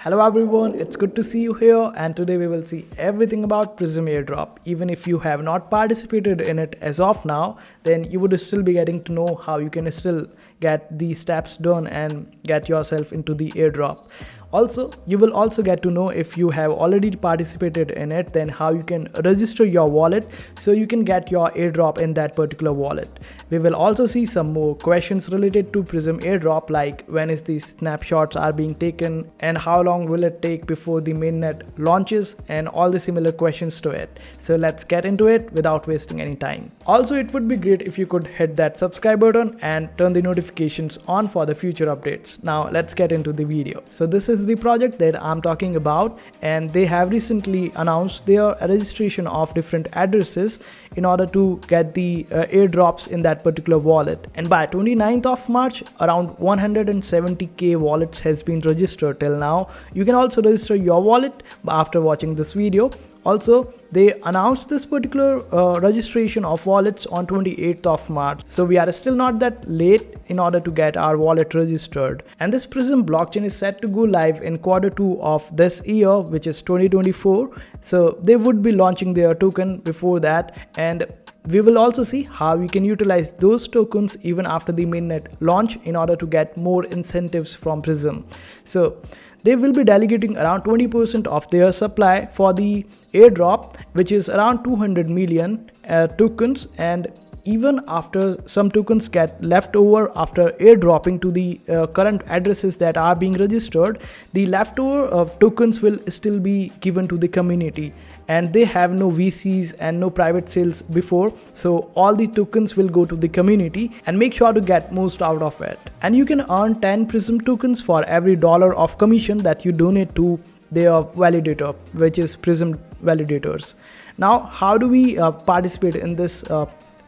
Hello everyone, it's good to see you here, and today we will see everything about Pryzm Airdrop. Even if you have not participated in it as of now, then you would still be getting to know how you can still get these steps done and get yourself into the airdrop. Also, you will also get to know if you have already participated in it, then how you can register your wallet so you can get your airdrop in that particular wallet. We will also see some more questions related to Pryzm Airdrop, like when is these snapshots are being taken and how long will it take before the mainnet launches, and all the similar questions to it. So let's get into it without wasting any time. Also, it would be great if you could hit that subscribe button and turn the notifications on for the future updates. Now let's get into the video. So this is the project that I'm talking about, and they have recently announced their registration of different addresses in order to get the airdrops in that particular wallet. And by 29th of March, around 170k wallets has been registered till now. You can also register your wallet after watching this video. Also, they announced this particular registration of wallets on 28th of March. So we are still not that late in order to get our wallet registered. And this Pryzm blockchain is set to go live in Q2 of this year, which is 2024. So they would be launching their token before that. And we will also see how you can utilize those tokens even after the mainnet launch in order to get more incentives from Pryzm. So they will be delegating around 20% of their supply for the airdrop, which is around 200 million tokens. And even after some tokens get left over after airdropping to the current addresses that are being registered, the leftover tokens will still be given to the community. And they have no VCs and no private sales before, so all the tokens will go to the community, and make sure to get most out of it. And you can earn 10 Pryzm tokens for every $1 of commission that you donate to their validator, which is Pryzm Validators. Now, how do we participate in this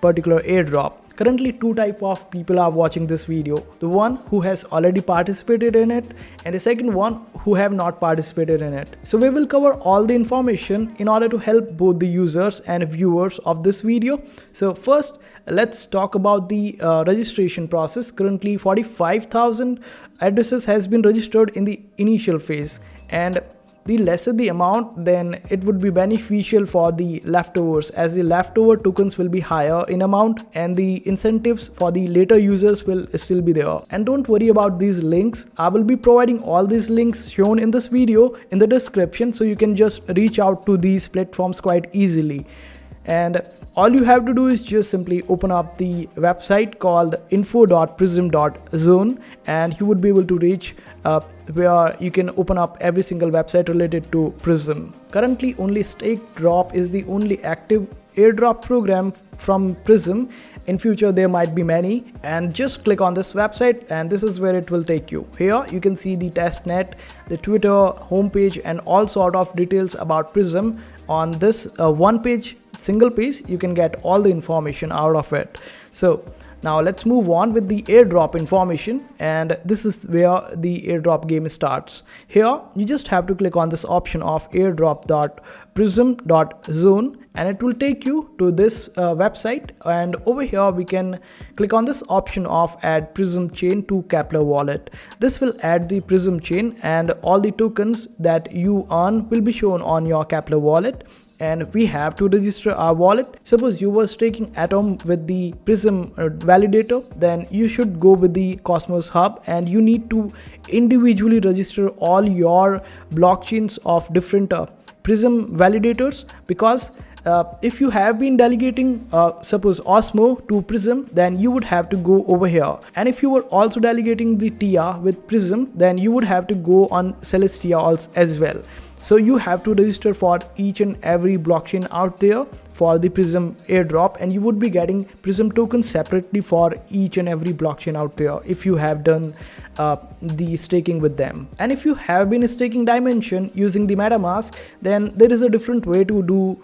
particular airdrop? Currently, two types of people are watching this video. The one who has already participated in it, and the second one who have not participated in it. So we will cover all the information in order to help both the users and viewers of this video. So first, let's talk about the registration process. Currently, 45,000 addresses has been registered in the initial phase, and the lesser the amount, then it would be beneficial for the leftovers, as the leftover tokens will be higher in amount and the incentives for the later users will still be there. And don't worry about these links. I will be providing all these links shown in this video in the description, so you can just reach out to these platforms quite easily. And all you have to do is just simply open up the website called info.pryzm.zone, and you would be able to reach where you can open up every single website related to Pryzm. Currently, only Stake Drop is the only active airdrop program from Pryzm. In future, there might be many, and just click on this website and this is where it will take you. Here you can see the testnet, the Twitter homepage, and all sort of details about Pryzm. On this one page, single page, you can get all the information out of it. So now let's move on with the airdrop information, and this is where the airdrop game starts. Here you just have to click on this option of airdrop.pryzm.zone, and it will take you to this website, and over here we can click on this option of add Pryzm chain to Kepler wallet. This will add the Pryzm chain, and all the tokens that you earn will be shown on your Kepler wallet. And we have to register our wallet. Suppose you were staking Atom with the Pryzm validator, then you should go with the Cosmos hub, and you need to individually register all your blockchains of different Pryzm validators, because if you have been delegating suppose Osmo to Pryzm, then you would have to go over here. And if you were also delegating the TIA with Pryzm, then you would have to go on Celestia as well. So you have to register for each and every blockchain out there for the Pryzm airdrop, and you would be getting Pryzm tokens separately for each and every blockchain out there if you have done the staking with them. And if you have been staking Dimension using the Metamask, then there is a different way to do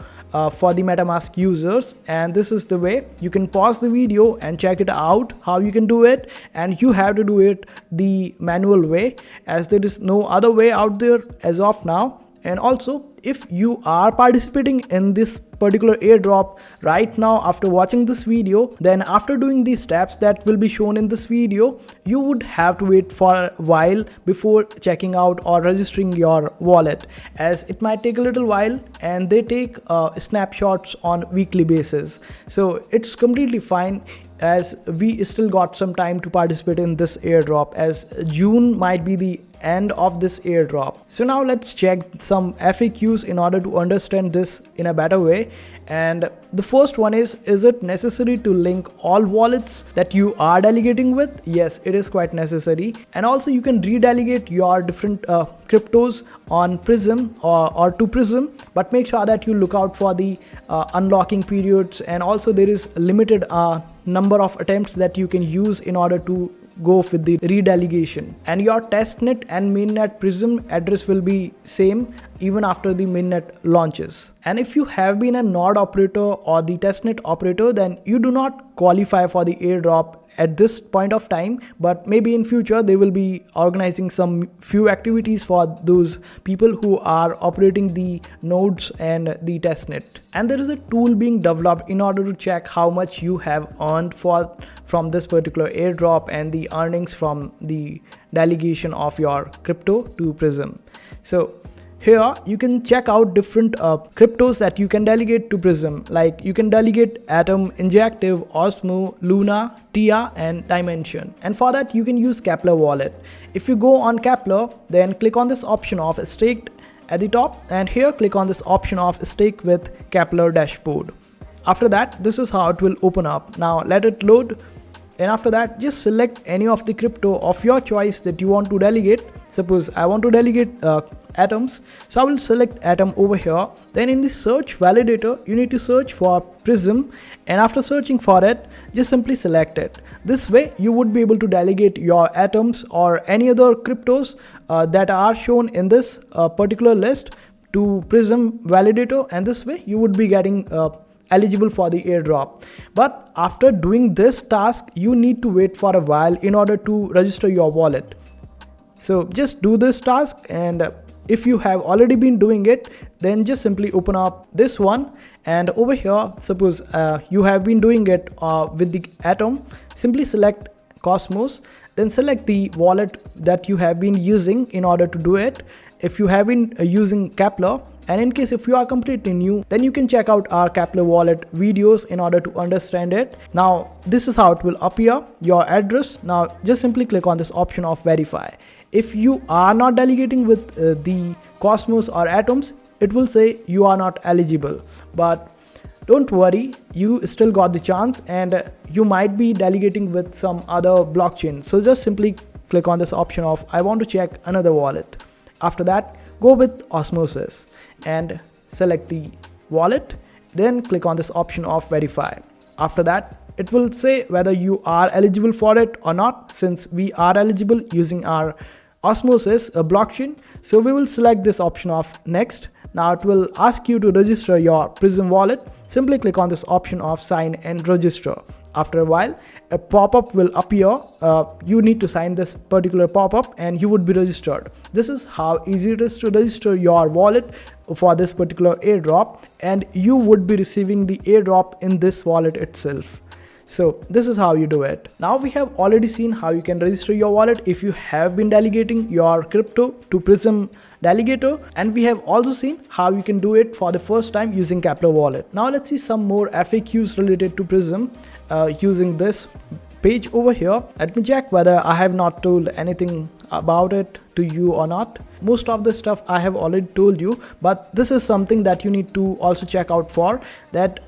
for the Metamask users, and this is the way. You can pause the video and check it out how you can do it, and you have to do it the manual way, as there is no other way out there as of now. And also, if you are participating in this particular airdrop right now after watching this video, then after doing these steps that will be shown in this video, you would have to wait for a while before checking out or registering your wallet, as it might take a little while and they take snapshots on weekly basis. So it's completely fine, as we still got some time to participate in this airdrop, as June might be the end of this airdrop. So now let's check some FAQs in order to understand this in a better way. And the first one is it necessary to link all wallets that you are delegating with? Yes, it is quite necessary. And also you can redelegate your different cryptos on Pryzm or to Pryzm, but make sure that you look out for the unlocking periods, and also there is limited number of attempts that you can use in order to go with the redelegation. And your testnet and mainnet Pryzm address will be same even after the mainnet launches. And if you have been a node operator or the testnet operator, then you do not qualify for the airdrop at this point of time, but maybe in future they will be organizing some few activities for those people who are operating the nodes and the testnet. And there is a tool being developed in order to check how much you have earned from this particular airdrop and the earnings from the delegation of your crypto to Pryzm. So here you can check out different cryptos that you can delegate to Pryzm. Like you can delegate Atom, Injective, Osmo, Luna, Tia and Dimension. And for that you can use Kepler wallet. If you go on Kepler, then click on this option of staked at the top, and here click on this option of stake with Kepler dashboard. After that, this is how it will open up. Now let it load. And after that, just select any of the crypto of your choice that you want to delegate. Suppose I want to delegate atoms, so I will select atom over here. Then in the search validator, you need to search for Pryzm, and after searching for it, just simply select it. This way you would be able to delegate your atoms or any other cryptos that are shown in this particular list to Pryzm validator, and this way you would be getting eligible for the airdrop. But after doing this task, you need to wait for a while in order to register your wallet. So just do this task, and if you have already been doing it, then just simply open up this one, and over here, suppose you have been doing it with the Atom, simply select Cosmos, then select the wallet that you have been using in order to do it. If you have been using Kepler, and in case if you are completely new, then you can check out our Kepler wallet videos in order to understand it. Now this is how it will appear, your address. Now just simply click on this option of verify. If you are not delegating with the Cosmos or Atoms, it will say you are not eligible. But don't worry, you still got the chance, and you might be delegating with some other blockchain. So just simply click on this option of I want to check another wallet. After that, go with Osmosis and select the wallet, then click on this option of verify. After that, it will say whether you are eligible for it or not. Since we are eligible using our Osmosis blockchain, so we will select this option of next. Now it will ask you to register your Pryzm wallet. Simply click on this option of sign and register. After a while, a pop-up will appear. You need to sign this particular pop-up and you would be registered. This is how easy it is to register your wallet for this particular airdrop, and you would be receiving the airdrop in this wallet itself. So this is how you do it. Now we have already seen how you can register your wallet if you have been delegating your crypto to Pryzm Delegator, and we have also seen how you can do it for the first time using Kepler wallet. Now let's see some more FAQs related to Pryzm using this page over here. Let me check whether I have not told anything about it to you or not. Most of the stuff I have already told you, but this is something that you need to also check out for, that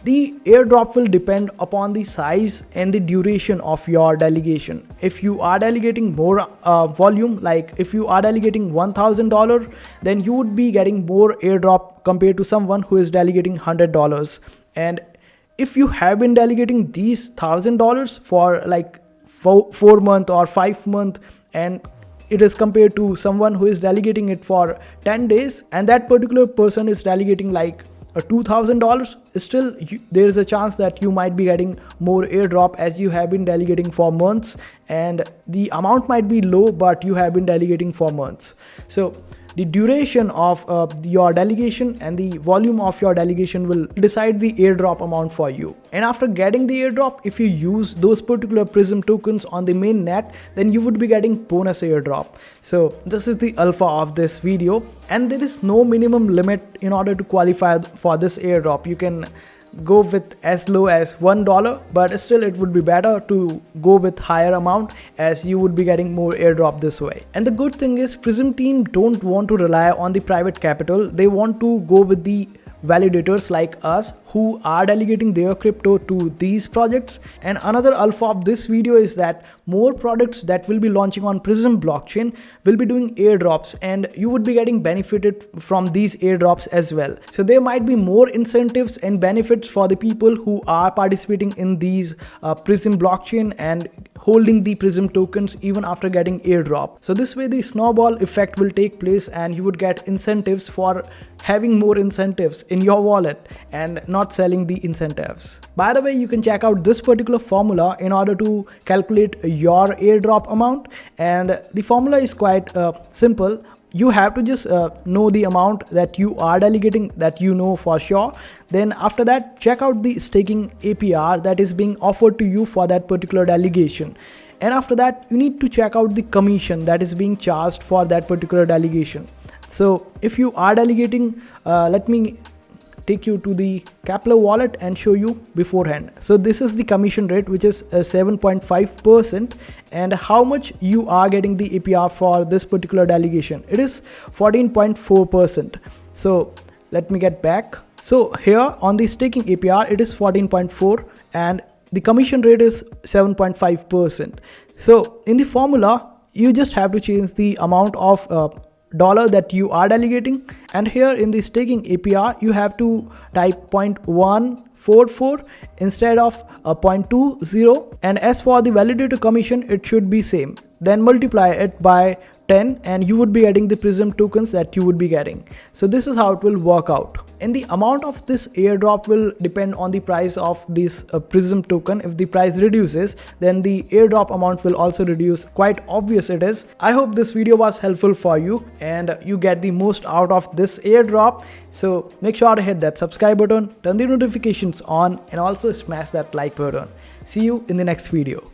the airdrop will depend upon the size and the duration of your delegation. If you are delegating more volume, like if you are delegating $1,000, then you would be getting more airdrop compared to someone who is delegating $100. And if you have been delegating these $1,000 for like 4 months or 5 months, and it is compared to someone who is delegating it for 10 days, and that particular person is delegating like $2,000, still there is a chance that you might be getting more airdrop, as you have been delegating for months and the amount might be low, but you have been delegating for months. So the duration of your delegation and the volume of your delegation will decide the airdrop amount for you. And after getting the airdrop, if you use those particular Pryzm tokens on the main net, then you would be getting bonus airdrop. So this is the alpha of this video, and there is no minimum limit in order to qualify for this airdrop. You can go with as low as $1, but still it would be better to go with higher amount, as you would be getting more airdrop this way. And the good thing is Pryzm team don't want to rely on the private capital. They want to go with the validators like us who are delegating their crypto to these projects. And another alpha of this video is that more products that will be launching on Pryzm blockchain will be doing airdrops, and you would be getting benefited from these airdrops as well. So there might be more incentives and benefits for the people who are participating in these Pryzm blockchain and holding the Pryzm tokens even after getting airdrop. So this way the snowball effect will take place, and you would get incentives for having more incentives in your wallet and not selling the incentives. By the way, you can check out this particular formula in order to calculate your airdrop amount, and the formula is quite simple. You have to just know the amount that you are delegating, that you know for sure. Then after that, check out the staking APR that is being offered to you for that particular delegation. And after that, you need to check out the commission that is being charged for that particular delegation. So if you are delegating, let me take you to the Kepler wallet and show you beforehand. So this is the commission rate, which is 7.5%, and how much you are getting the APR for this particular delegation. It is 14.4%. So let me get back. So here on the staking APR, it is 14.4 and the commission rate is 7.5%. So in the formula, you just have to change the amount of dollar that you are delegating, and here in the staking APR you have to type 0.144 instead of 0.20, and as for the validator commission, it should be same. Then multiply it by 10 and you would be getting the Pryzm tokens that you would be getting. So this is how it will work out. And the amount of this airdrop will depend on the price of this Pryzm token. If the price reduces, then the airdrop amount will also reduce. Quite obvious it is. I hope this video was helpful for you and you get the most out of this airdrop. So make sure to hit that subscribe button, turn the notifications on, and also smash that like button. See you in the next video.